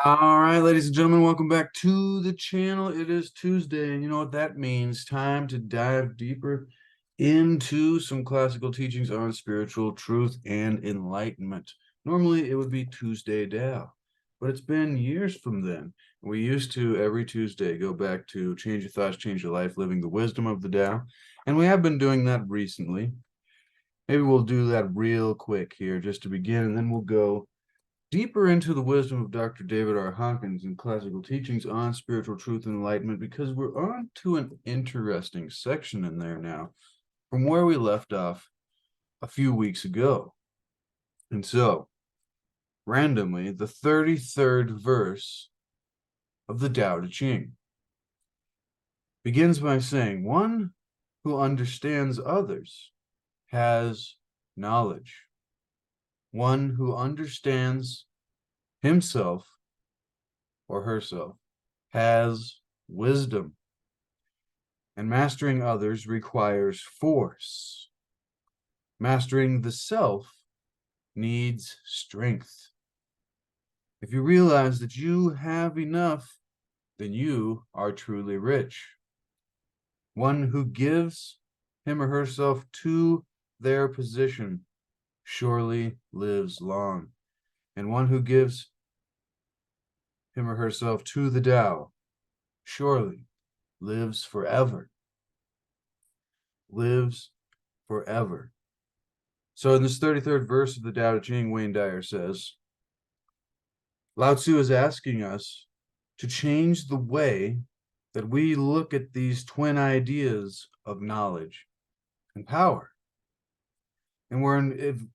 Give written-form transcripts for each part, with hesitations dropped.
All right, ladies and gentlemen, welcome back to the channel. It is Tuesday, and you know what that means. Time to dive deeper into some classical teachings on spiritual truth and enlightenment. Normally, it would be Tuesday Tao, but it's been years from then. We used to, every Tuesday, go back to Change Your Thoughts, Change Your Life, Living the Wisdom of the Tao, and we have been doing that recently. Maybe we'll do that real quick here just to begin, and then we'll go deeper into the wisdom of Dr. David R. Hawkins and classical teachings on spiritual truth and enlightenment, because we're on to an interesting section in there now from where we left off a few weeks ago. And so, randomly, the 33rd verse of the Tao Te Ching begins by saying, "One who understands others has knowledge. One who understands himself or herself has wisdom, and mastering others requires force. Mastering the self needs strength. If you realize that you have enough, then you are truly rich. One who gives him or herself to their position surely lives long, and one who gives him or herself to the Tao surely lives forever. Lives forever." So in this 33rd verse of the Tao Te Ching, Wayne Dyer says, Lao Tzu is asking us to change the way that we look at these twin ideas of knowledge and power. And we're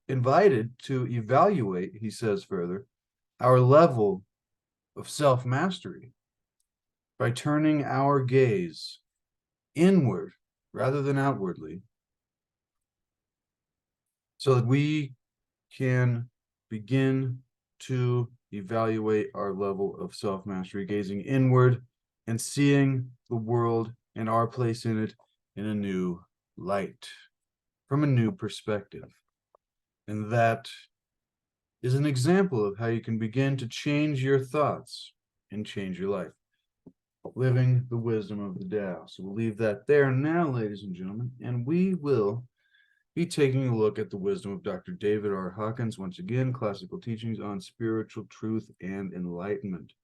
invited to evaluate, he says further, our level of self-mastery by turning our gaze inward rather than outwardly, so that we can begin to evaluate our level of self-mastery, gazing inward and seeing the world and our place in it in a new light, from a new perspective. And that is an example of how you can begin to change your thoughts and change your life, living the wisdom of the Tao. So we'll leave that there now, ladies and gentlemen, and we will be taking a look at the wisdom of Dr. David R. Hawkins, once again, classical teachings on spiritual truth and enlightenment.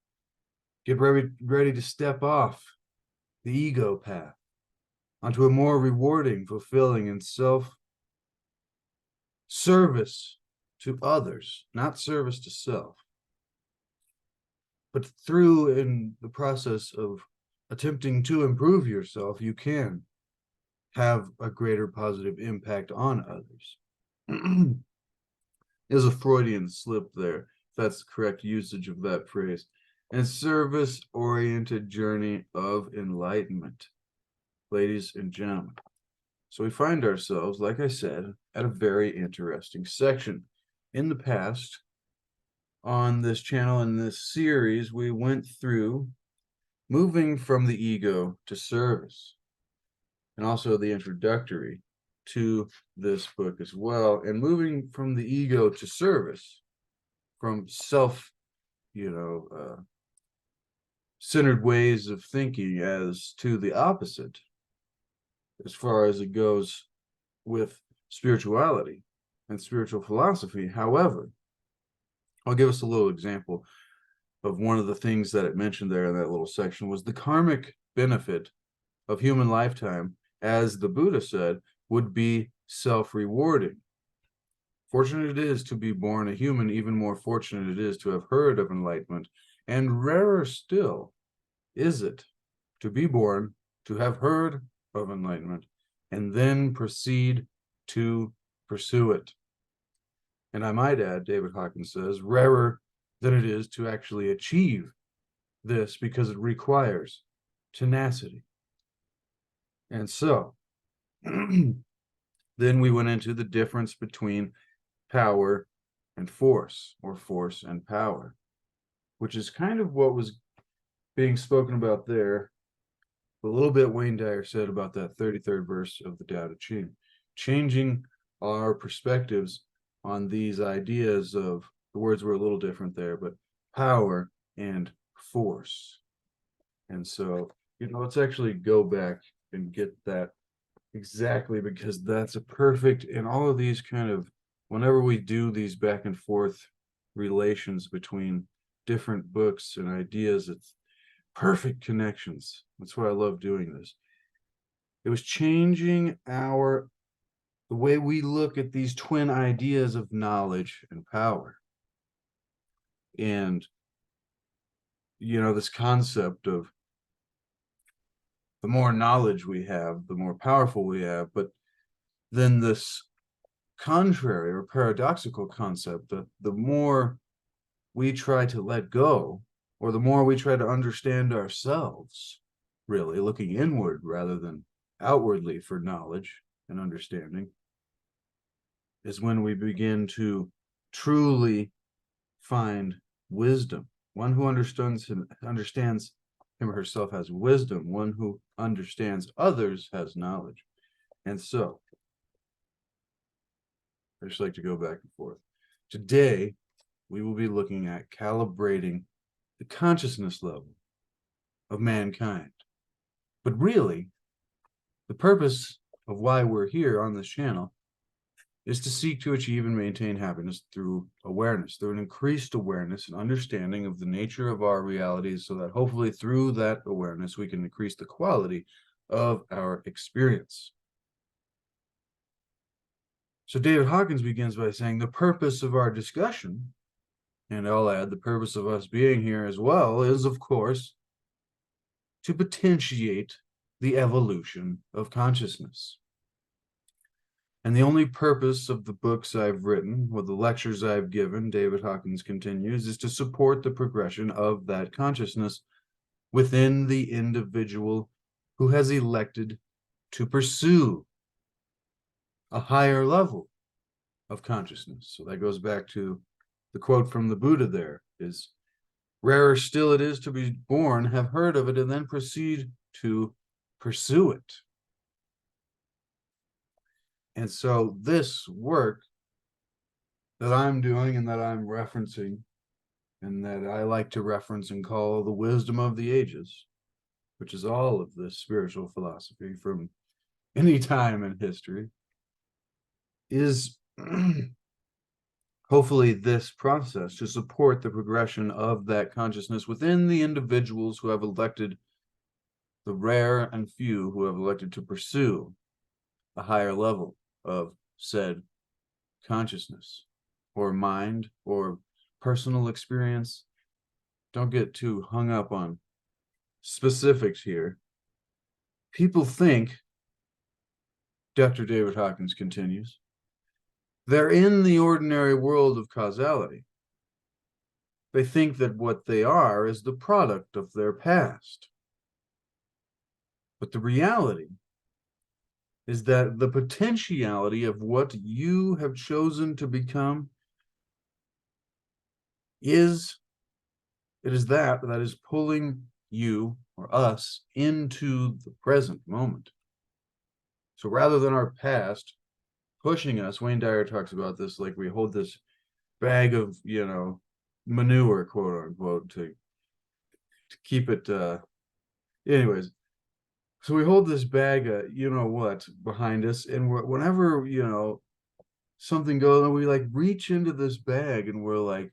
Get ready to step off the ego path onto a more rewarding, fulfilling, and self-service to others, not service to self. But through in the process of attempting to improve yourself, you can have a greater positive impact on others. There's a Freudian slip there, if that's the correct usage of that phrase. And service-oriented journey of enlightenment, ladies and gentlemen. So we find ourselves, like I said, at a very interesting section. In the past, on this channel, in this series, we went through moving from the ego to service, and also the introductory to this book as well, and moving from the ego to service, from self, centered ways of thinking as to the opposite, as far as it goes with spirituality and spiritual philosophy. However, I'll give us a little example of one of the things that it mentioned there in that little section was the karmic benefit of human lifetime, as the Buddha said, would be self-rewarding. Fortunate it is to be born a human, even more fortunate it is to have heard of enlightenment, and rarer still is it to be born, to have heard of enlightenment, and then proceed to pursue it. And I might add, David Hawkins says, rarer than it is to actually achieve this, because it requires tenacity. And so, then we went into the difference between power and force, or force and power, which is kind of what was being spoken about there. A little bit Wayne Dyer said about that 33rd verse of the Tao Te Ching, changing our perspectives on these ideas of, the words were a little different there, but power and force. And so, let's actually go back and get that exactly, because that's a perfect, in all of these kind of, whenever we do these back and forth relations between different books and ideas, it's perfect connections. That's why I love doing this. It was changing the way we look at these twin ideas of knowledge and power. And, this concept of the more knowledge we have, the more powerful we have. But then this contrary or paradoxical concept that the more we try to let go, or the more we try to understand ourselves, really looking inward rather than outwardly for knowledge and understanding, is when we begin to truly find wisdom. One who understands him or herself has wisdom. One who understands others has knowledge. And so, I just like to go back and forth. Today, we will be looking at calibrating the consciousness level of mankind. But really, the purpose of why we're here on this channel is to seek to achieve and maintain happiness through awareness, through an increased awareness and understanding of the nature of our realities, so that hopefully through that awareness, we can increase the quality of our experience. So David Hawkins begins by saying the purpose of our discussion, and I'll add the purpose of us being here as well, is, of course, to potentiate the evolution of consciousness. And the only purpose of the books I've written, or the lectures I've given, David Hawkins continues, is to support the progression of that consciousness within the individual who has elected to pursue a higher level of consciousness. So that goes back to the quote from the Buddha there, is rarer still it is to be born, have heard of it, and then proceed to pursue it. And so this work that I'm doing and that I'm referencing, and that I like to reference and call the wisdom of the ages, which is all of this spiritual philosophy from any time in history, is hopefully this process to support the progression of that consciousness within the individuals who have elected, the rare and few who have elected to pursue a higher level of said consciousness or mind or personal experience. Don't get too hung up on specifics here. People think, Dr. David Hawkins continues, they're in the ordinary world of causality. They think that what they are is the product of their past. But the reality is that the potentiality of what you have chosen to become is that is pulling you or us into the present moment. So rather than our past pushing us, Wayne Dyer talks about this, like we hold this bag of, manure, quote unquote, to keep it, anyways. So we hold this bag of, what, behind us, and whenever, something goes, we like reach into this bag and we're like,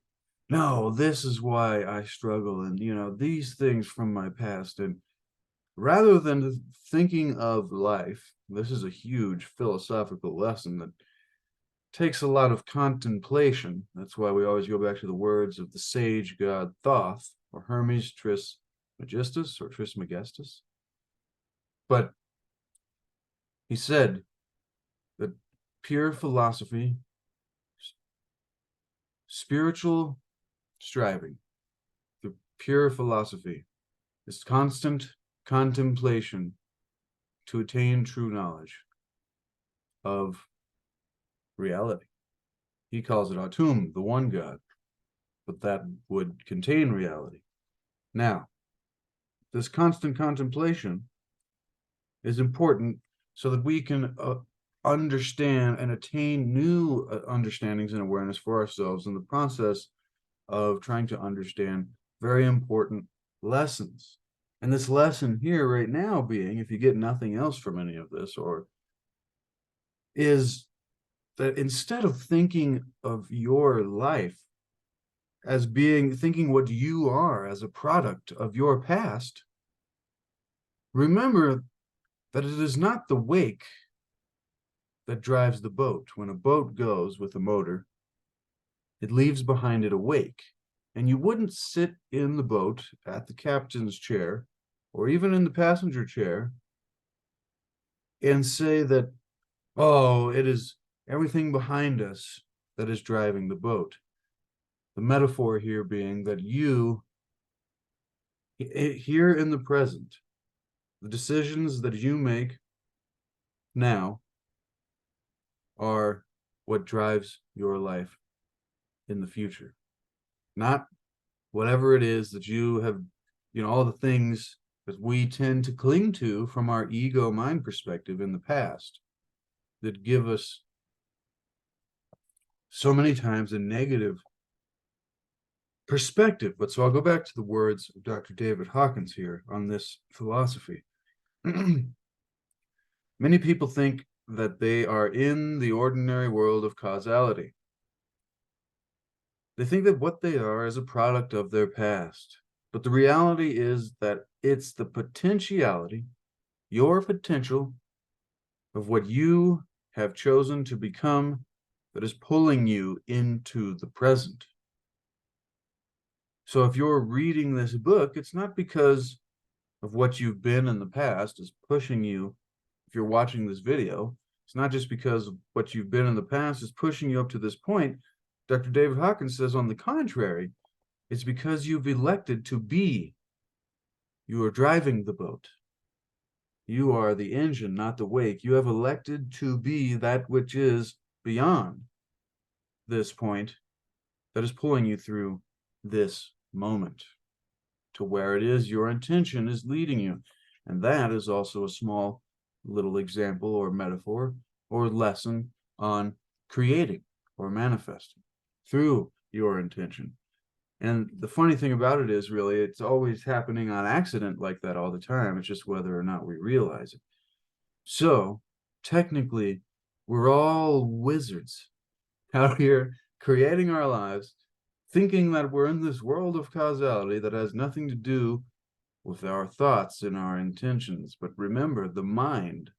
no, this is why I struggle, and, these things from my past. And rather than thinking of life, this is a huge philosophical lesson that takes a lot of contemplation. That's why we always go back to the words of the sage god Thoth, or Hermes Trismegistus, or Trismegistus. But he said that pure philosophy, spiritual striving, the pure philosophy is constant contemplation to attain true knowledge of reality. He calls it Atum, the one God, but that would contain reality. Now, this constant contemplation is important so that we can understand and attain new understandings and awareness for ourselves in the process of trying to understand very important lessons. And this lesson here right now being, if you get nothing else from any of this, or is that instead of thinking of your life as being, thinking what you are as a product of your past, remember that it is not the wake that drives the boat. When a boat goes with a motor, it leaves behind it a wake. And you wouldn't sit in the boat at the captain's chair or even in the passenger chair and say that, oh, it is everything behind us that is driving the boat. The metaphor here being that you, here in the present, the decisions that you make now are what drives your life in the future. Not whatever it is that you have, all the things that we tend to cling to from our ego mind perspective in the past that give us so many times a negative perspective. But so I'll go back to the words of Dr. David Hawkins here on this philosophy. Many people think that they are in the ordinary world of causality. They think that what they are is a product of their past. But the reality is that it's the potentiality, your potential of what you have chosen to become that is pulling you into the present. So if you're reading this book, it's not because of what you've been in the past is pushing you. If you're watching this video, it's not just because of what you've been in the past is pushing you up to this point. Dr. David Hawkins says, on the contrary, it's because you've elected to be. You are driving the boat. You are the engine, not the wake. You have elected to be that which is beyond this point that is pulling you through this moment to where it is your intention is leading you. And that is also a small little example or metaphor or lesson on creating or manifesting through your intention. And the funny thing about it is really it's always happening on accident like that all the time. It's just whether or not we realize it. So technically, we're all wizards out here creating our lives, thinking that we're in this world of causality that has nothing to do with our thoughts and our intentions. But remember, the mind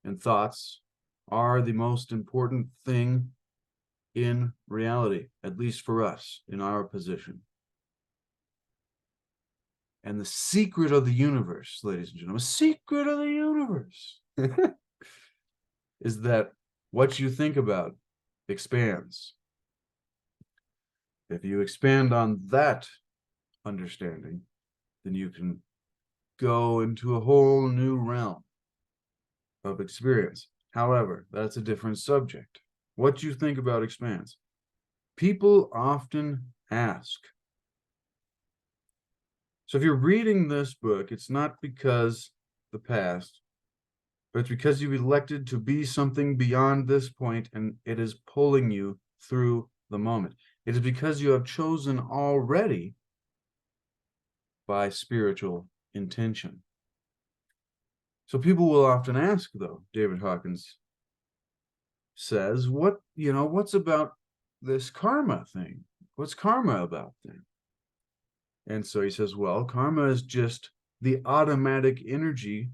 and thoughts are the most important thing in reality, at least for us in our position. And the secret of the universe, ladies and gentlemen, secret of the universe is that what you think about expands. If you expand on that understanding, then you can go into a whole new realm of experience. However, that's a different subject. What you think about expands. People often ask. So if you're reading this book, it's not because the past, but it's because you've elected to be something beyond this point, and it is pulling you through the moment. It is because you have chosen already by spiritual intention. So people will often ask, though, David Hawkins says, what's about this karma thing? What's karma about then? And so he says, well, karma is just the automatic energy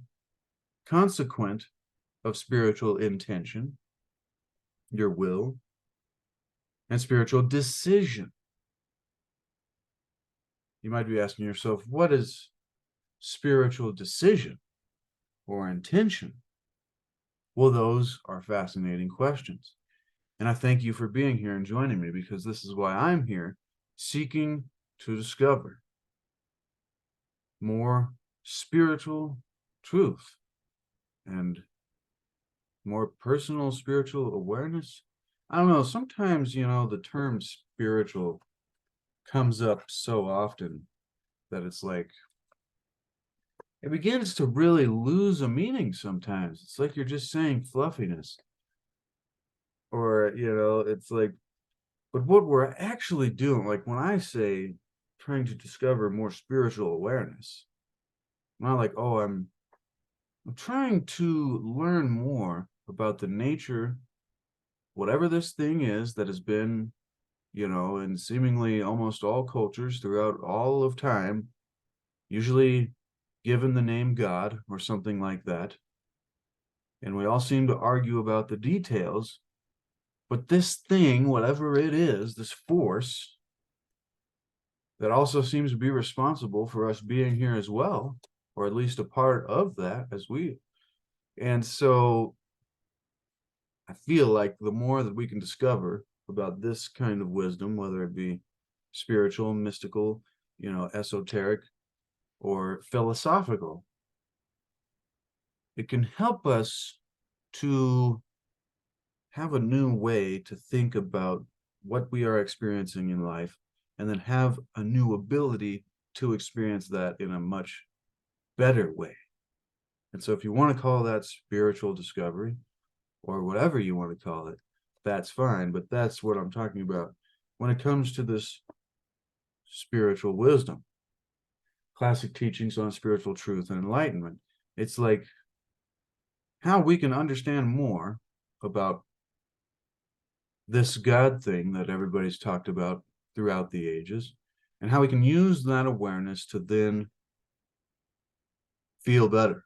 consequent of spiritual intention, your will, and spiritual decision. You might be asking yourself, what is spiritual decision or intention? Well, those are fascinating questions. And I thank you for being here and joining me, because this is why I'm here, seeking to discover more spiritual truth and more personal spiritual awareness. I don't know, sometimes, the term spiritual comes up so often that it's like, it begins to really lose a meaning sometimes. It's like you're just saying fluffiness. Or, it's like, but what we're actually doing, like when I say trying to discover more spiritual awareness. Not like, oh, I'm trying to learn more about the nature, whatever this thing is that has been, in seemingly almost all cultures throughout all of time, usually given the name God or something like that. And we all seem to argue about the details. But this thing, whatever it is, this force that also seems to be responsible for us being here as well, or at least a part of that as we. And so I feel like the more that we can discover about this kind of wisdom, whether it be spiritual, mystical, esoteric, or philosophical, it can help us to have a new way to think about what we are experiencing in life, and then have a new ability to experience that in a much better way. And so if you want to call that spiritual discovery or whatever you want to call it, that's fine. But that's what I'm talking about when it comes to this spiritual wisdom, classic teachings on spiritual truth and enlightenment. It's like how we can understand more about this God thing that everybody's talked about throughout the ages, and how we can use that awareness to then feel better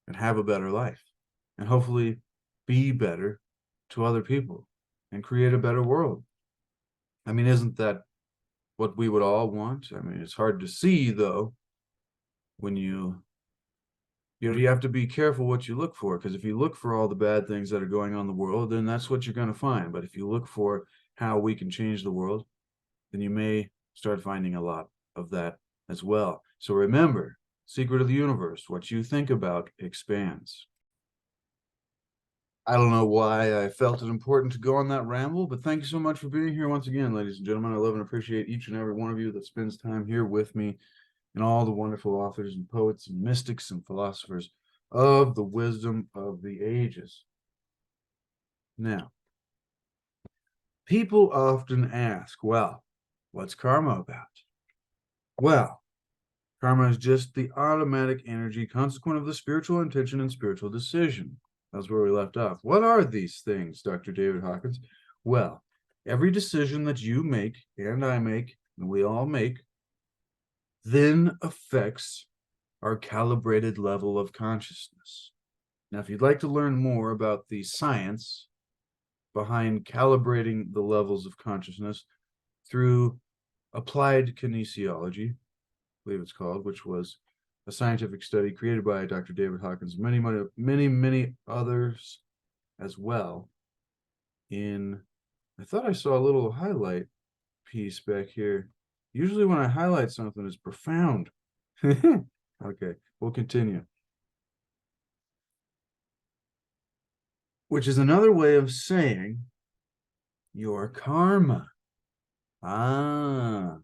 and have a better life, and hopefully be better to other people and create a better world. I mean, isn't that what we would all want? I mean, it's hard to see, though, when you have to be careful what you look for, because if you look for all the bad things that are going on in the world, then that's what you're going to find. But if you look for how we can change the world, then you may start finding a lot of that as well. So remember, secret of the universe, what you think about expands. I don't know why I felt it important to go on that ramble, but thank you so much for being here once again, ladies and gentlemen. I love and appreciate each and every one of you that spends time here with me, and all the wonderful authors and poets and mystics and philosophers of the wisdom of the ages. Now, people often ask, well, what's karma about? Well, karma is just the automatic energy consequent of the spiritual intention and spiritual decision. That's where we left off. What are these things, Dr. David Hawkins? Well, every decision that you make and I make, and we all make, then affects our calibrated level of consciousness. Now, if you'd like to learn more about the science behind calibrating the levels of consciousness through applied kinesiology, I believe it's called, which was a scientific study created by Dr. David Hawkins, many others as well. I thought I saw a little highlight piece back here. Usually when I highlight something, it's profound. Okay, we'll continue. Which is another way of saying your karma. Our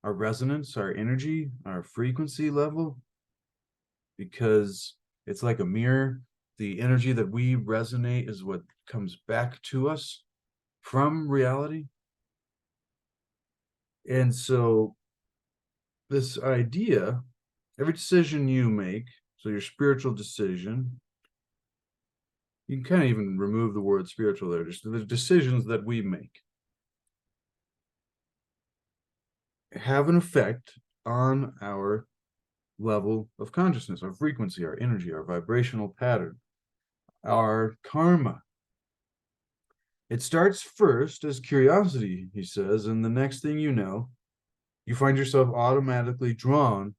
resonance, our energy, our frequency level, because it's like a mirror. The energy that we resonate is what comes back to us from reality. And so this idea, every decision you make, so your spiritual decision, you can kind of even remove the word spiritual there, just the decisions that we make have an effect on our level of consciousness, our frequency, our energy, our vibrational pattern, our karma. It starts first as curiosity, he says, and the next thing you know, you find yourself automatically drawn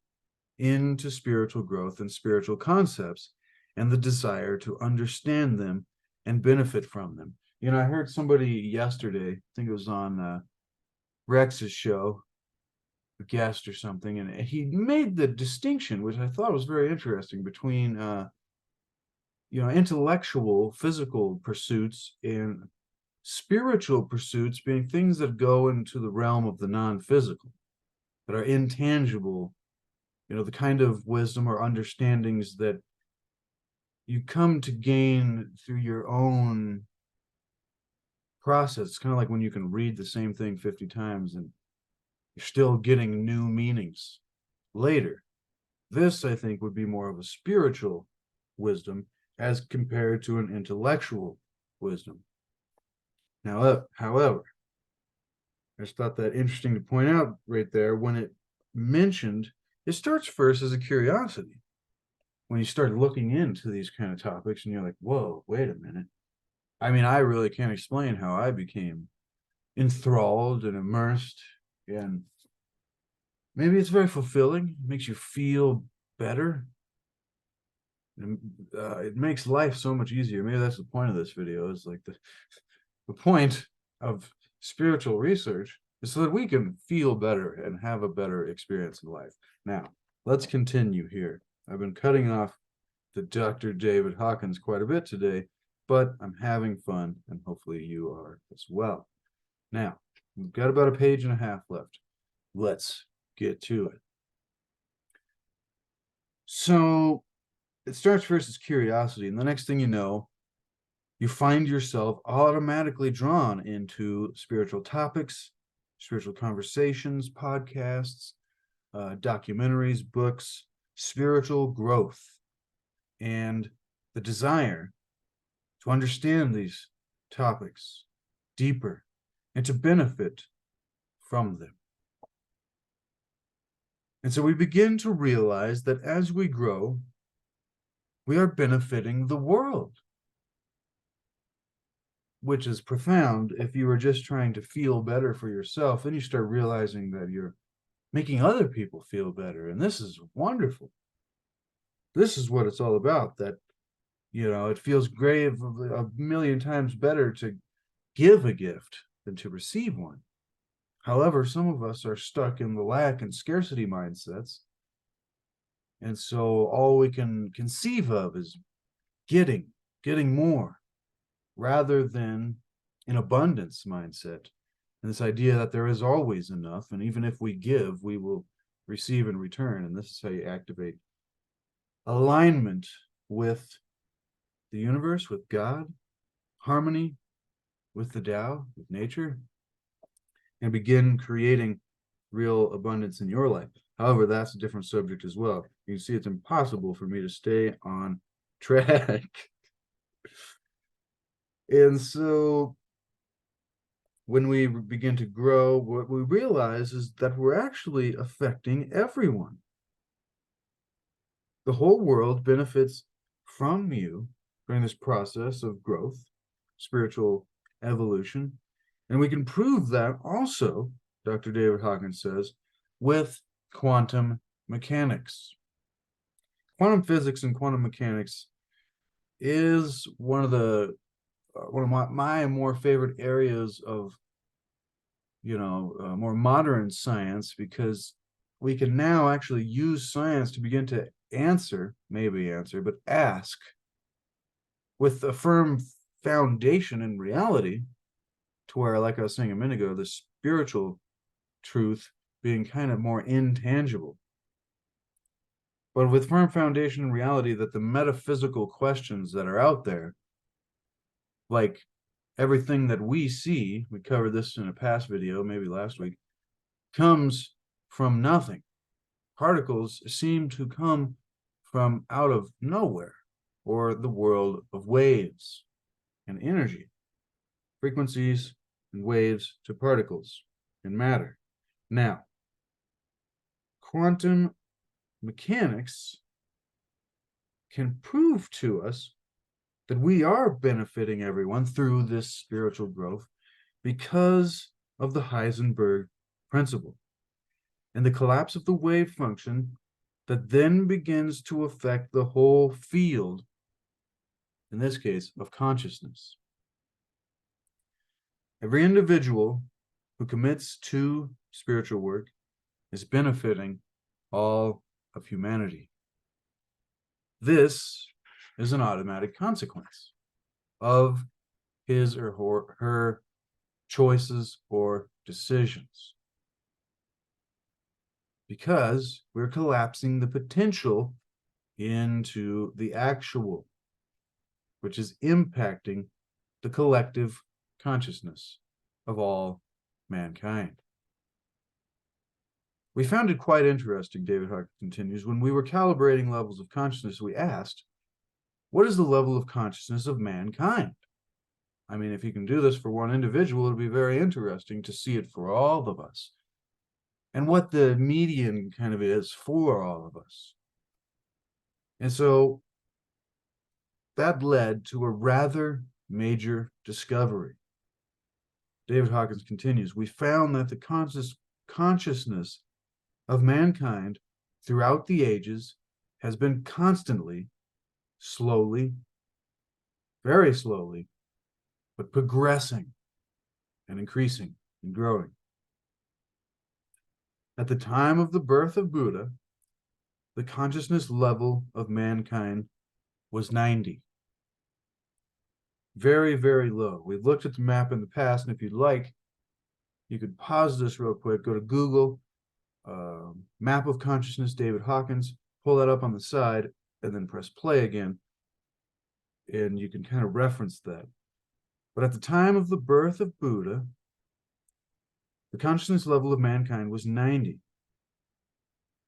into spiritual growth and spiritual concepts and the desire to understand them and benefit from them. I heard somebody yesterday, I think it was on Rex's show, a guest or something, and he made the distinction, which I thought was very interesting, between intellectual, physical pursuits and spiritual pursuits, being things that go into the realm of the non-physical, that are intangible, the kind of wisdom or understandings that you come to gain through your own process. It's kind of like when you can read the same thing 50 times and You're still getting new meanings later. This, I think, would be more of a spiritual wisdom as compared to an intellectual wisdom. Now, however, I just thought that interesting to point out right there when it mentioned, it starts first as a curiosity. When you start looking into these kind of topics and you're like, whoa, wait a minute. I mean, I really can't explain how I became enthralled and immersed. And maybe it's very fulfilling. It makes you feel better. And, it makes life so much easier. Maybe that's the point of this video. Is like the point of spiritual research is so that we can feel better and have a better experience in life. Now, let's continue here. I've been cutting off the Dr. David Hawkins quite a bit today, but I'm having fun, and hopefully you are as well. Now, we've got about a page and a half left. Let's get to it. So it starts first as curiosity, and the next thing you know, you find yourself automatically drawn into spiritual topics, spiritual conversations, podcasts, documentaries, books, spiritual growth, and the desire to understand these topics deeper and to benefit from them. And so we begin to realize that as we grow, we are benefiting the world, which is profound. If you were just trying to feel better for yourself, then you start realizing that you're making other people feel better. And this is wonderful. This is what it's all about, that, it feels great, a million times better to give a gift than to receive one. However, some of us are stuck in the lack and scarcity mindsets. And so all we can conceive of is getting more, rather than an abundance mindset. And this idea that there is always enough, and even if we give, we will receive in return. And this is how you activate alignment with the universe, with God, harmony with the Tao, with nature, and begin creating real abundance in your life. However, that's a different subject as well. You can see it's impossible for me to stay on track. And so when we begin to grow, what we realize is that we're actually affecting everyone. The whole world benefits from you during this process of growth, spiritual evolution. And we can prove that also, Dr. David Hawkins says, with quantum mechanics. Quantum physics and quantum mechanics is one of my more favorite areas of more modern science, because we can now actually use science to begin to but ask with a firm foundation in reality, to where, like I was saying a minute ago, the spiritual truth being kind of more intangible, but with firm foundation in reality, that the metaphysical questions that are out there, like everything that we see, we covered this in a past video, maybe last week, comes from nothing. Particles seem to come from out of nowhere, or the world of waves and energy, frequencies and waves to particles and matter. Now, quantum mechanics can prove to us that we are benefiting everyone through this spiritual growth because of the Heisenberg principle and the collapse of the wave function that then begins to affect the whole field, in this case, of consciousness. Every individual who commits to spiritual work is benefiting all of humanity. This is an automatic consequence of his or her choices or decisions, because we're collapsing the potential into the actual, which is impacting the collective consciousness of all mankind. We found it quite interesting, David Hawkins continues, when we were calibrating levels of consciousness, we asked, what is the level of consciousness of mankind? I mean, if you can do this for one individual, it'd be very interesting to see it for all of us and what the median kind of is for all of us. And so that led to a rather major discovery. David Hawkins continues, we found that the consciousness of mankind throughout the ages has been constantly, slowly, very slowly, but progressing and increasing and growing. At the time of the birth of Buddha, the consciousness level of mankind was 90. Very, very low. We've looked at the map in the past, and if you'd like, you could pause this real quick, go to Google, map of consciousness, David Hawkins, pull that up on the side, and then press play again, and you can kind of reference that. But at the time of the birth of Buddha, the consciousness level of mankind was 90.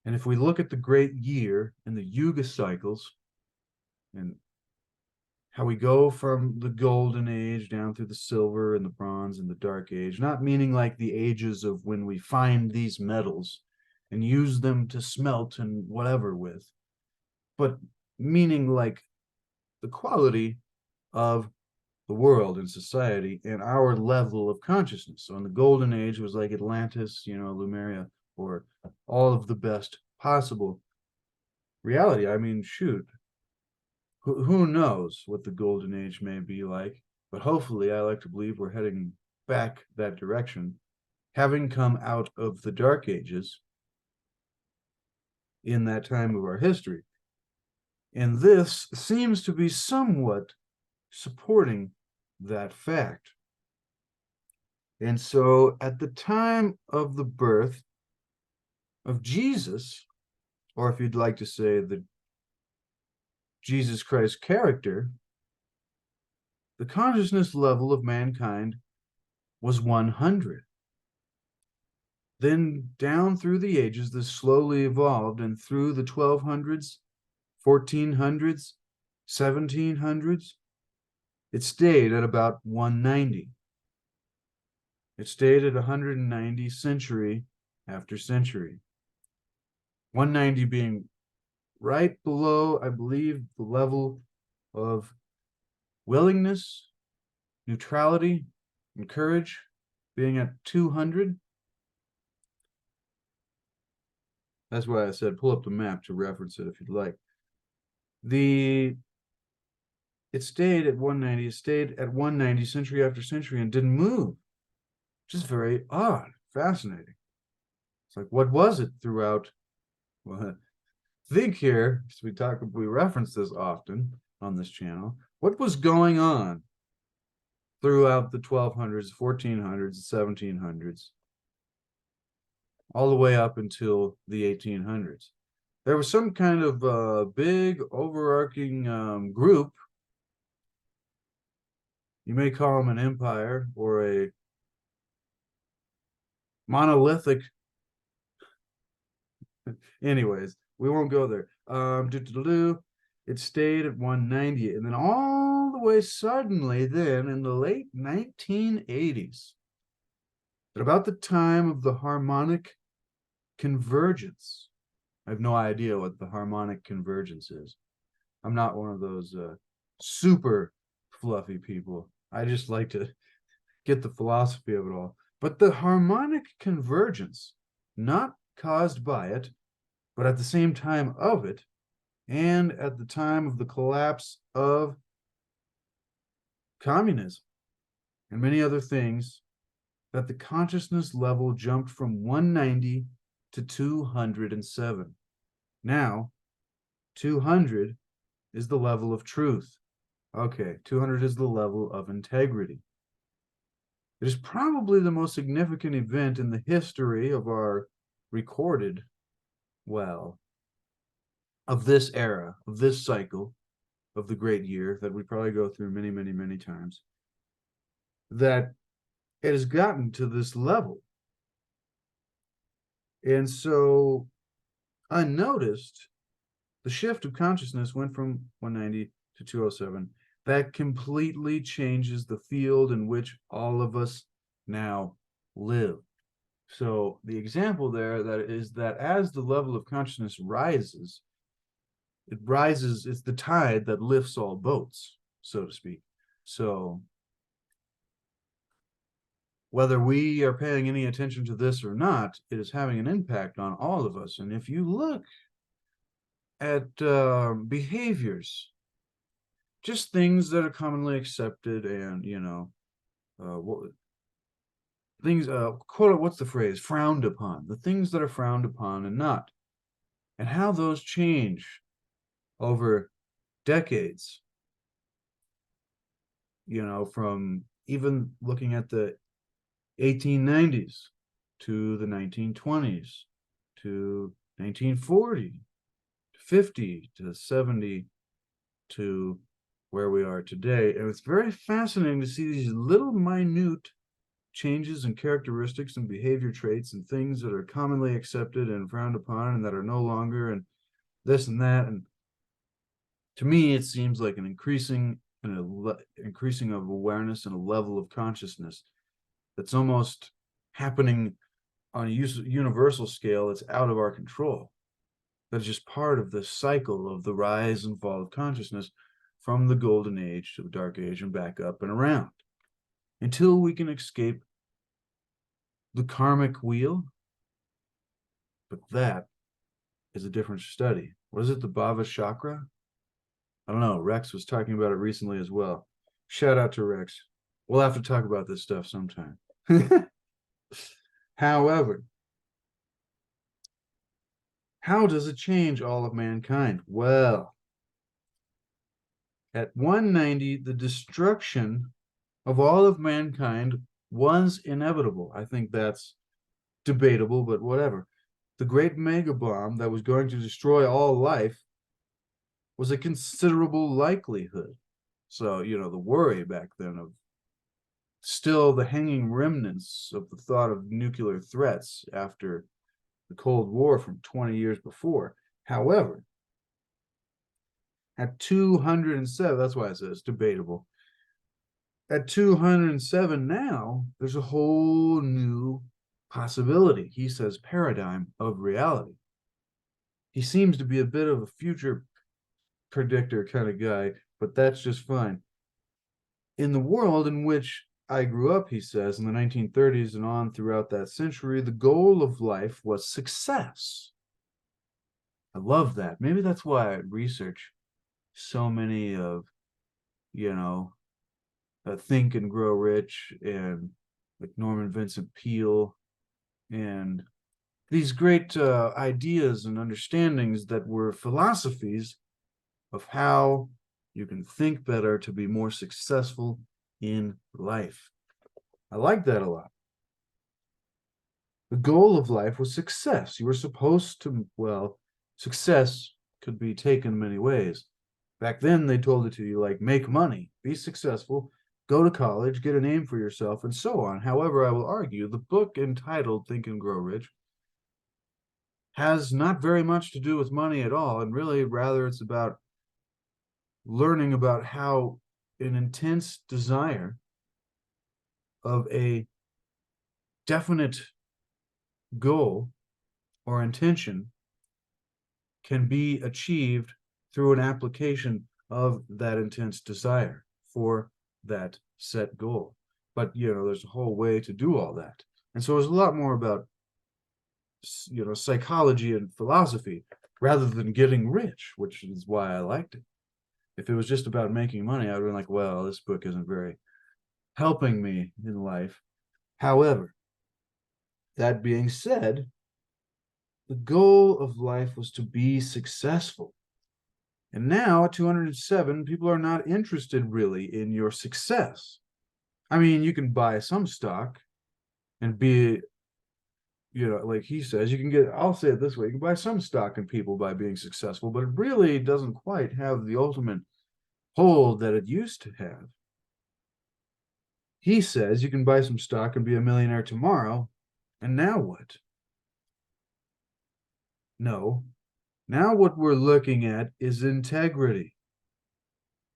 And if we look at the great year and the yuga cycles and how we go from the golden age down through the silver and the bronze and the dark age, not meaning like the ages of when we find these metals and use them to smelt and whatever with, but meaning like the quality of the world and society and our level of consciousness. So in the golden age, it was like Atlantis, Lemuria, or all of the best possible reality. I mean, shoot, who knows what the golden age may be like, but hopefully I like to believe we're heading back that direction, having come out of the dark ages in that time of our history. And this seems to be somewhat supporting that fact. And so at the time of the birth of Jesus, or if you'd like to say the Jesus Christ character, the consciousness level of mankind was 100. Then down through the ages, this slowly evolved, and through the 1200s, 1400s, 1700s, it stayed at about 190. It stayed at 190 century after century. 190 being right below, I believe, the level of willingness, neutrality, and courage, being at 200. That's why I said pull up the map to reference it if you'd like. It stayed at 190. It stayed at 190 century after century and didn't move. Just very odd, fascinating. It's like, what was it throughout? Well, think here, because we reference this often on this channel. What was going on throughout the 1200s, 1400s, 1700s, all the way up until the 1800s? There was some kind of big overarching group. You may call them an empire or a monolithic. Anyways, we won't go there. It stayed at 190, and then all the way suddenly, then in the late 1980s, at about the time of the harmonic convergence. I have no idea what the harmonic convergence is. I'm not one of those super fluffy people. I just like to get the philosophy of it all. But the harmonic convergence, not caused by it, but at the same time of it, and at the time of the collapse of communism and many other things, that the consciousness level jumped from 190 to 207. Now, 200 is the level of truth. Okay, 200 is the level of integrity. It is probably the most significant event in the history of our recorded, of this era, of this cycle, of the great year that we probably go through many, many, many times, that it has gotten to this level. And so unnoticed, the shift of consciousness went from 190 to 207. That completely changes the field in which all of us now live. So the example there that is that as the level of consciousness rises, it rises, it's the tide that lifts all boats, so to speak. So whether we are paying any attention to this or not, it is having an impact on all of us. And if you look at behaviors, just things that are commonly accepted and, what things, quote, what's the phrase? Frowned upon, the things that are frowned upon and not, and how those change over decades, from even looking at the 1890s to the 1920s to 1940, 50 to 70 to where we are today. And it's very fascinating to see these little minute changes and characteristics and behavior traits and things that are commonly accepted and frowned upon and that are no longer, and this and that. And to me, it seems like an increasing of awareness and a level of consciousness that's almost happening on a universal scale that's out of our control. That's just part of the cycle of the rise and fall of consciousness from the golden age to the dark age and back up and around until we can escape the karmic wheel. But that is a different study. What is it, the Bhava Chakra? I don't know. Rex was talking about it recently as well. Shout out to Rex. We'll have to talk about this stuff sometime. However, how does it change all of mankind? Well, at 190, the destruction of all of mankind was inevitable. I think that's debatable, but whatever. The great mega bomb that was going to destroy all life was a considerable likelihood. So, the worry back then of still the hanging remnants of the thought of nuclear threats after the Cold War from 20 years before. However, at 207, that's why I said it's debatable. At 207 now, there's a whole new possibility. He says paradigm of reality. He seems to be a bit of a future predictor kind of guy, but that's just fine. In the world in which I grew up, he says, in the 1930s and on throughout that century, the goal of life was success. I love that. Maybe that's why I research so many of, Think and Grow Rich and like Norman Vincent Peale and these great ideas and understandings that were philosophies of how you can think better to be more successful in life. I like that a lot. The goal of life was success. You were supposed to, success could be taken many ways. Back then, they told it to you like, make money, be successful, go to college, get a name for yourself, and so on. However, I will argue the book entitled Think and Grow Rich has not very much to do with money at all. And really, rather, it's about learning about how an intense desire of a definite goal or intention can be achieved through an application of that intense desire for that set goal. But, there's a whole way to do all that. And so it's a lot more about, psychology and philosophy rather than getting rich, which is why I liked it. If it was just about making money, I would have been like, well, this book isn't very helping me in life. However, that being said, the goal of life was to be successful. And now at 207, people are not interested really in your success. I mean, you can buy some stock and be, like he says, I'll say it this way, you can buy some stock in people by being successful, but it really doesn't quite have the ultimate hold that it used to have. He says you can buy some stock and be a millionaire tomorrow, and now what? No. Now what we're looking at is integrity.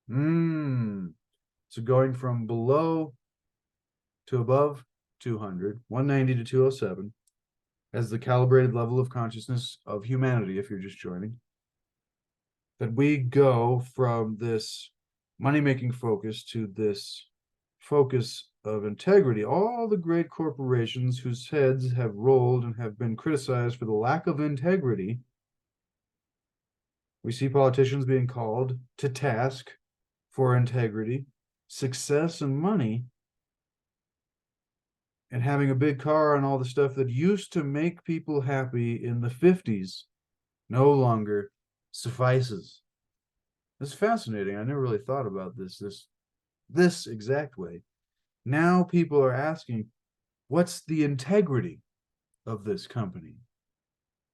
So going from below to above 200, 190 to 207, as the calibrated level of consciousness of humanity, if you're just joining, that we go from this money-making focus to this focus of integrity. All the great corporations whose heads have rolled and have been criticized for the lack of integrity, we see politicians being called to task for integrity, success, and money, and having a big car and all the stuff that used to make people happy in the 50s no longer suffices. It's fascinating. I never really thought about this exact way. Now people are asking, what's the integrity of this company?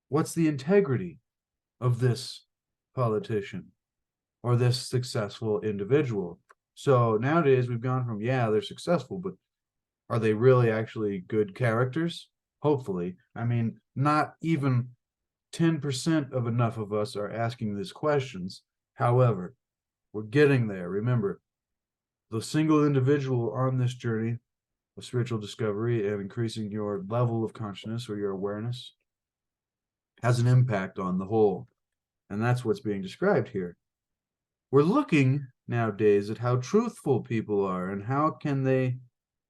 What's the integrity of this politician or this successful individual? So nowadays we've gone from, yeah, they're successful, but are they really actually good characters? Hopefully. I mean, not even 10% of enough of us are asking these questions. However, we're getting there. Remember, the single individual on this journey of spiritual discovery and increasing your level of consciousness or your awareness has an impact on the whole. And that's what's being described here. We're looking nowadays at how truthful people are and how can they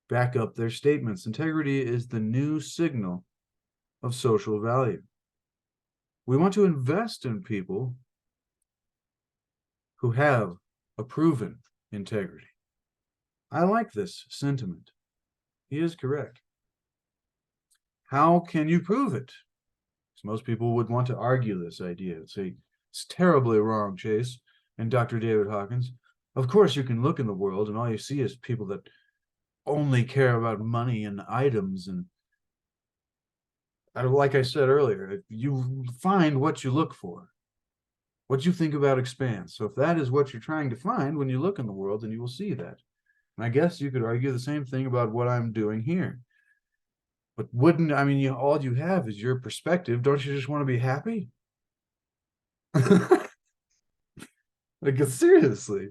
back up their statements. Integrity is the new signal of social value. We want to invest in people who have a proven integrity. I like this sentiment. He is correct. How can you prove it? Because most people would want to argue this idea and say, it's terribly wrong, Chase and Dr. David Hawkins. Of course, you can look in the world and all you see is people that only care about money and items. And like I said earlier, you find what you look for. What you think about expands. So if that is what you're trying to find when you look in the world, then you will see that. And I guess you could argue the same thing about what I'm doing here. But wouldn't, I mean, all you have is your perspective. Don't you just want to be happy? Like, seriously.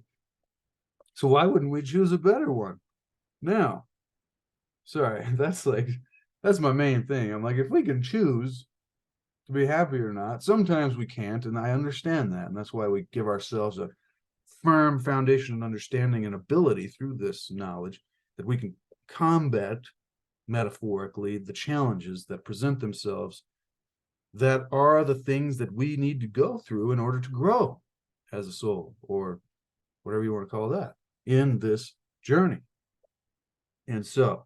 So why wouldn't we choose a better one? Now, sorry, that's my main thing. I'm like, if we can choose to be happy or not, sometimes we can't, and I understand that. And that's why we give ourselves a firm foundation and understanding and ability through this knowledge that we can combat metaphorically the challenges that present themselves that are the things that we need to go through in order to grow as a soul, or whatever you want to call that, in this journey. And so,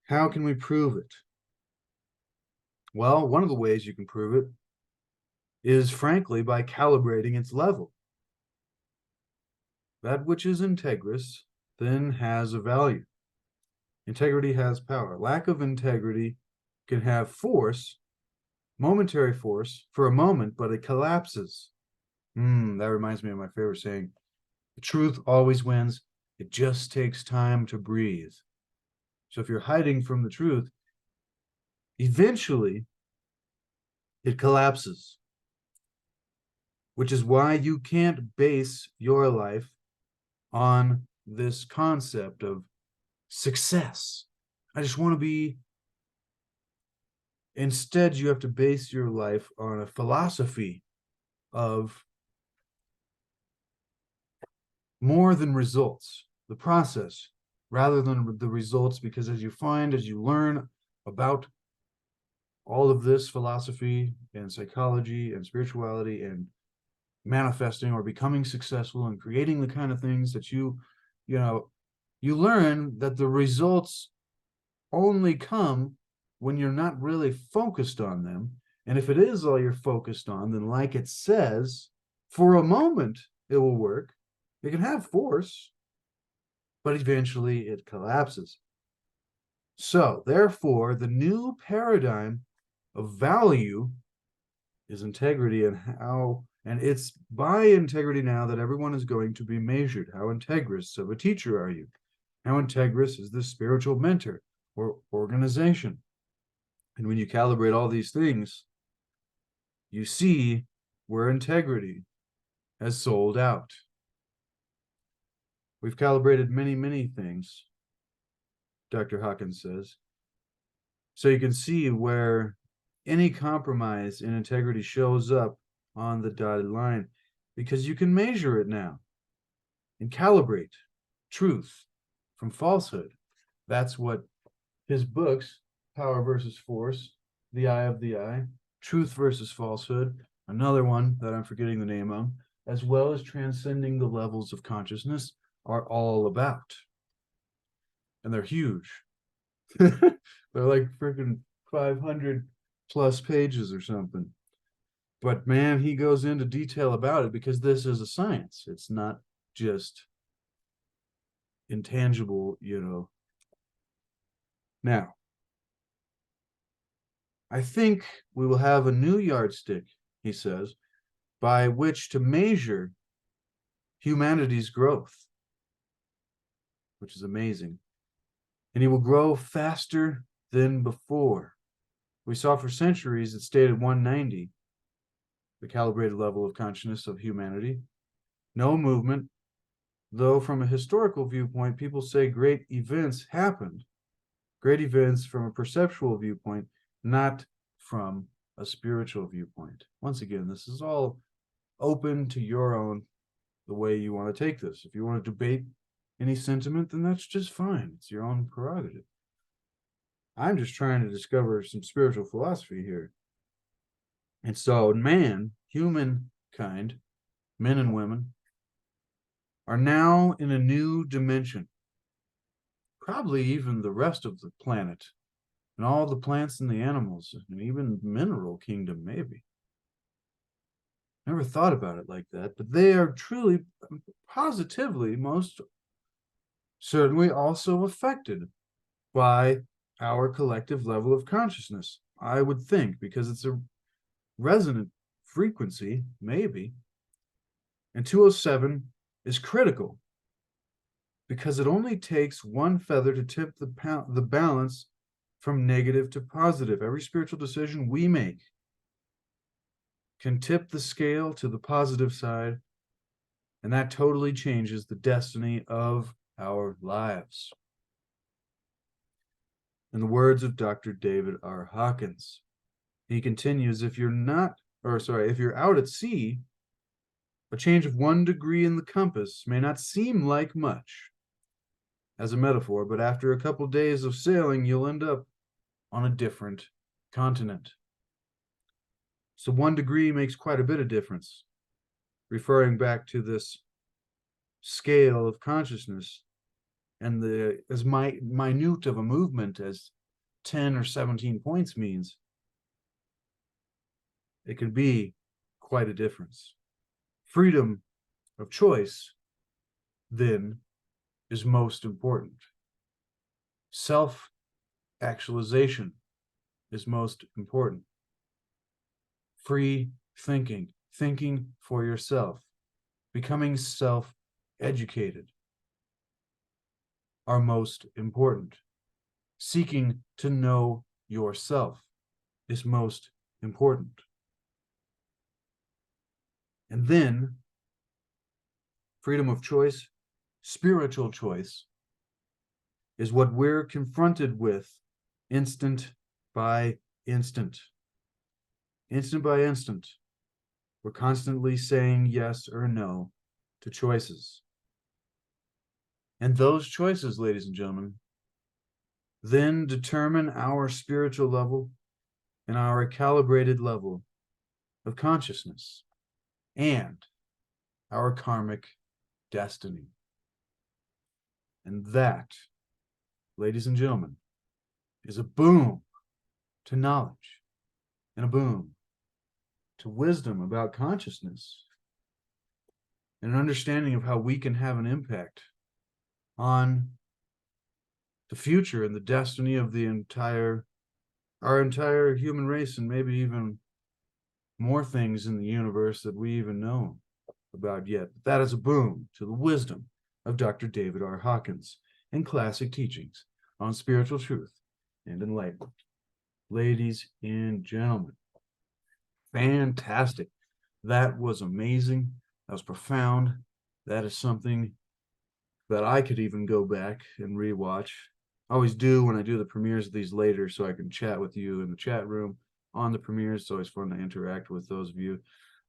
how can we prove it? Well, one of the ways you can prove it is, frankly, by calibrating its level. That which is integrous then has a value. Integrity has power. Lack of integrity can have force, momentary force, for a moment, but it collapses. That reminds me of my favorite saying. The truth always wins. It just takes time to breathe. So if you're hiding from the truth, eventually it collapses, which is why you can't base your life on this concept of success. I just want to be. Instead, you have to base your life on a philosophy of more than results, the process, rather than the results, because as you learn about all of this philosophy and psychology and spirituality and manifesting or becoming successful and creating the kind of things that you learn that the results only come when you're not really focused on them. And if it is all you're focused on, then like it says, for a moment, it will work. It can have force, but eventually it collapses. So therefore, the new paradigm of value is integrity, and it's by integrity now that everyone is going to be measured. How integrous of a teacher are you? How integrous is the spiritual mentor or organization? And when you calibrate all these things, you see where integrity has sold out. We've calibrated many, many things, Dr. Hawkins says. So you can see where any compromise in integrity shows up on the dotted line, because you can measure it now and calibrate truth from falsehood. That's what his books, Power versus Force, The Eye of the Eye, Truth versus Falsehood, another one that I'm forgetting the name of, as well as Transcending the Levels of Consciousness, are all about. And they're huge. They're like freaking 500 plus pages or something. But man, he goes into detail about it because this is a science. It's not just intangible, Now, I think we will have a new yardstick, he says, by which to measure humanity's growth, which is amazing. And he will grow faster than before. We saw for centuries it stayed at 190, the calibrated level of consciousness of humanity. No movement, though from a historical viewpoint, people say great events happened. Great events from a perceptual viewpoint, not from a spiritual viewpoint. Once again, this is all open to your own, the way you want to take this. If you want to debate any sentiment, then that's just fine. It's your own prerogative. I'm just trying to discover some spiritual philosophy here. And so man, humankind, men and women, are now in a new dimension. Probably even the rest of the planet, and all the plants and the animals, and even mineral kingdom, maybe. Never thought about it like that, but they are truly, positively, most certainly also affected by our collective level of consciousness, I would think, because it's a resonant frequency, maybe. And 207 is critical because it only takes one feather to tip the balance from negative to positive. Every spiritual decision we make can tip the scale to the positive side, and that totally changes the destiny of our lives. In the words of Dr. David R. Hawkins, he continues, if you're out at sea, a change of 1 degree in the compass may not seem like much as a metaphor, but after a couple days of sailing, you'll end up on a different continent. So 1 degree makes quite a bit of difference, referring back to this scale of consciousness and as minute of a movement as 10 or 17 points means, it can be quite a difference. Freedom of choice, then, is most important. Self-actualization is most important. Free thinking, thinking for yourself, becoming self-educated are most important. Seeking to know yourself is most important. And then, freedom of choice, spiritual choice, is what we're confronted with instant by instant. Instant by instant, we're constantly saying yes or no to choices. And those choices, ladies and gentlemen, then determine our spiritual level and our calibrated level of consciousness and our karmic destiny. And that, ladies and gentlemen, is a boom to knowledge and a boom to wisdom about consciousness and an understanding of how we can have an impact on the future and the destiny of our entire human race, and maybe even more things in the universe that we even know about yet. But that is a boom to the wisdom of Dr. David R. Hawkins and classic teachings on spiritual truth and enlightenment. ladies and gentlemen. Fantastic. That was amazing. That was profound. That is something that I could even go back and rewatch. I always do when I do the premieres of these later, so I can chat with you in the chat room on the premieres. It's always fun to interact with those of you.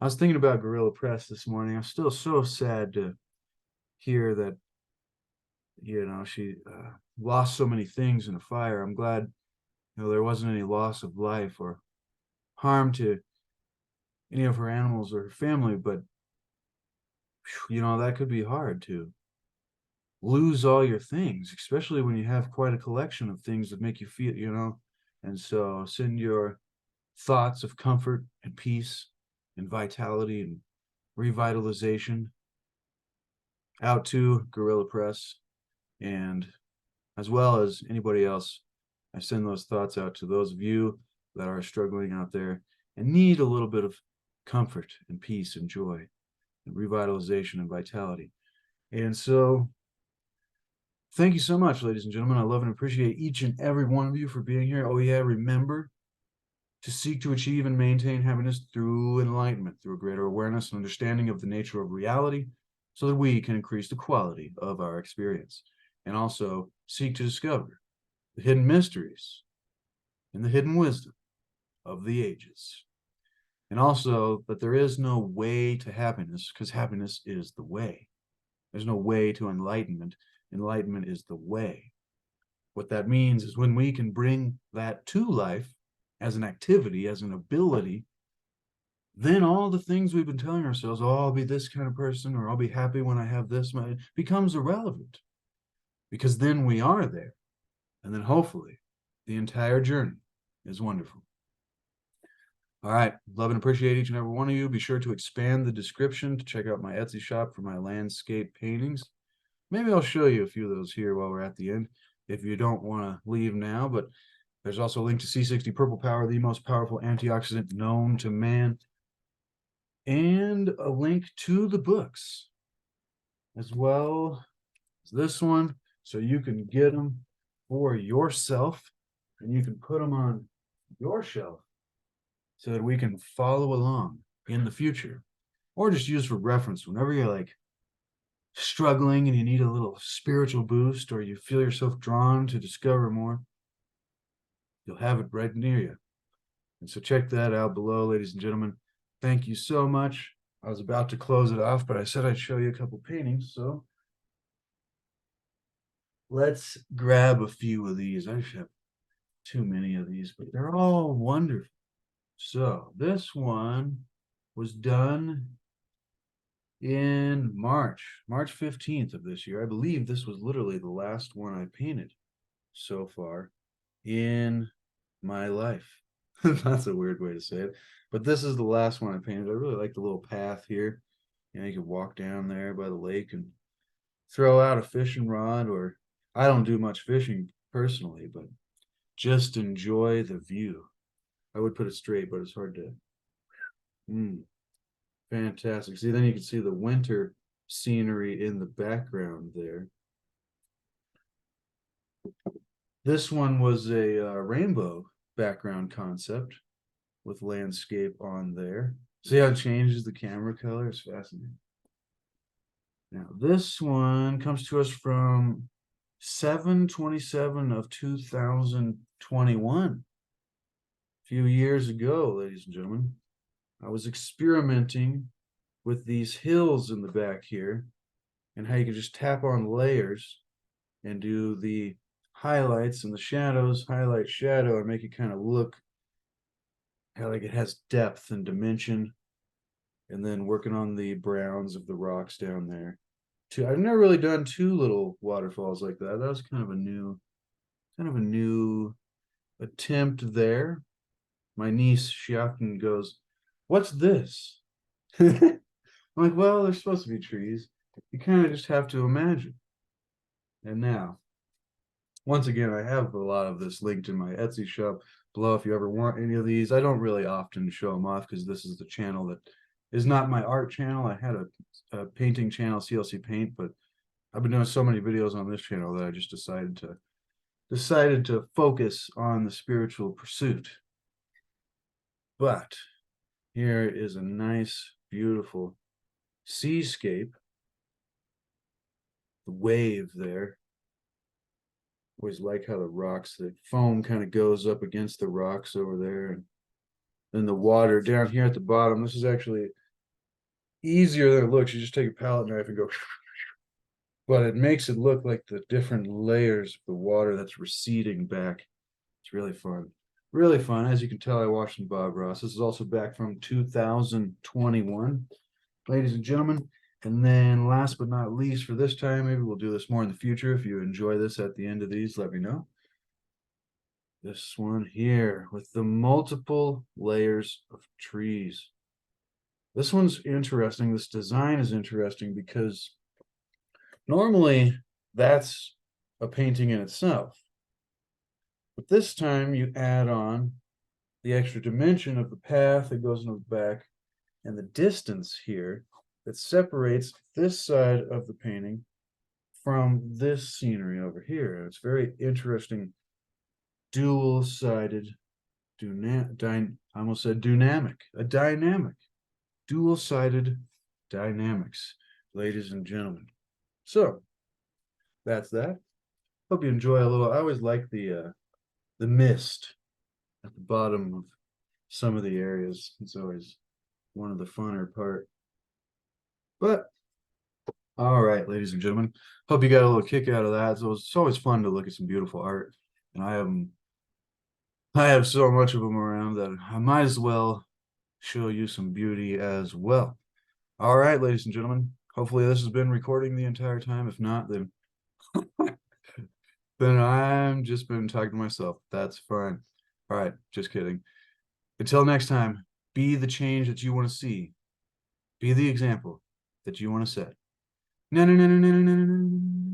I was thinking about Gorilla Press this morning. I'm still so sad to hear that, she lost so many things in a fire. I'm glad, there wasn't any loss of life or harm to any of her animals or her family, but that could be hard to lose all your things, especially when you have quite a collection of things that make you feel. And so send your thoughts of comfort and peace and vitality and revitalization out to Gorilla Press, and as well as anybody else. I send those thoughts out to those of you that are struggling out there and need a little bit of comfort and peace and joy and revitalization and vitality. And so thank you so much, ladies and gentlemen. I love and appreciate each and every one of you for being here. Oh yeah, remember to seek to achieve and maintain happiness through enlightenment, through a greater awareness and understanding of the nature of reality, so that we can increase the quality of our experience, and also seek to discover the hidden mysteries and the hidden wisdom of the ages. And also that there is no way to happiness, because happiness is the way. There's no way to enlightenment. Enlightenment is the way. What that means is when we can bring that to life as an activity, as an ability, then all the things we've been telling ourselves, oh, I'll be this kind of person, or I'll be happy when I have this, becomes irrelevant, because then we are there. And then hopefully the entire journey is wonderful. All right. Love and appreciate each and every one of you. Be sure to expand the description to check out my Etsy shop for my landscape paintings. Maybe I'll show you a few of those here while we're at the end, if you don't want to leave now. But there's also a link to C60 Purple Power, the most powerful antioxidant known to man, and a link to the books, as well as this one, so you can get them for yourself and you can put them on your shelf so that we can follow along in the future, or just use for reference whenever you're like struggling and you need a little spiritual boost, or you feel yourself drawn to discover more. You'll have it right near you. And so check that out below, ladies and gentlemen. Thank you so much. I was about to close it off, but I said I'd show you a couple paintings, so let's grab a few of these. I just have too many of these, but they're all wonderful. So this one was done in March 15th of this year. I believe this was literally the last one I painted so far in my life. That's a weird way to say it, but this is the last one I painted. I really like the little path here. You can walk down there by the lake and throw out a fishing rod, or I don't do much fishing personally, but just enjoy the view. I would put it straight, but it's hard to. Fantastic. See, then you can see the winter scenery in the background there. This one was a rainbow background concept with landscape on there. See how it changes the camera color? It's fascinating. Now, this one comes to us from 7/27 of 2021. A few years ago, ladies and gentlemen. I was experimenting with these hills in the back here and how you can just tap on layers and do the highlights and the shadows, highlight, shadow, and make it kind of look how like it has depth and dimension. And then working on the browns of the rocks down there. I've never really done two little waterfalls like that. That was kind of a new attempt there. My niece, she often goes, "What's this?" I'm like, well, they're supposed to be trees. You kind of just have to imagine. And now, once again, I have a lot of this linked in my Etsy shop below if you ever want any of these. I don't really often show them off because this is the channel that is not my art channel. I had a painting channel, CLC Paint, but I've been doing so many videos on this channel that I just decided to decided to focus on the spiritual pursuit. But here is a nice, beautiful seascape. The wave there. Always like how the foam kind of goes up against the rocks over there. And then the water down here at the bottom. This is actually easier than it looks. You just take a palette knife and go, but it makes it look like the different layers of the water that's receding back. It's really fun. Really fun. As you can tell, I watched some Bob Ross. This is also back from 2021, ladies and gentlemen. And then last but not least for this time, maybe we'll do this more in the future. If you enjoy this at the end of these, let me know. This one here with the multiple layers of trees. This one's interesting. This design is interesting because normally that's a painting in itself. But this time you add on the extra dimension of the path that goes into the back and the distance here that separates this side of the painting from this scenery over here. It's very interesting, dual-sided, I almost said dynamic, dual-sided dynamics, ladies and gentlemen. So that's that. Hope you enjoy a little. I always like the mist at the bottom of some of the areas. It's always one of the funner part. But all right, ladies and gentlemen, hope you got a little kick out of that. So it's always fun to look at some beautiful art, and I have so much of them around that I might as well show you some beauty as well. All right, ladies and gentlemen, hopefully this has been recording the entire time. If not, then then I'm just been talking to myself. That's fine. All right, just kidding. Until next time, be the change that you want to see. Be the example that you want to set. No, no, no, no, no, no, no, no.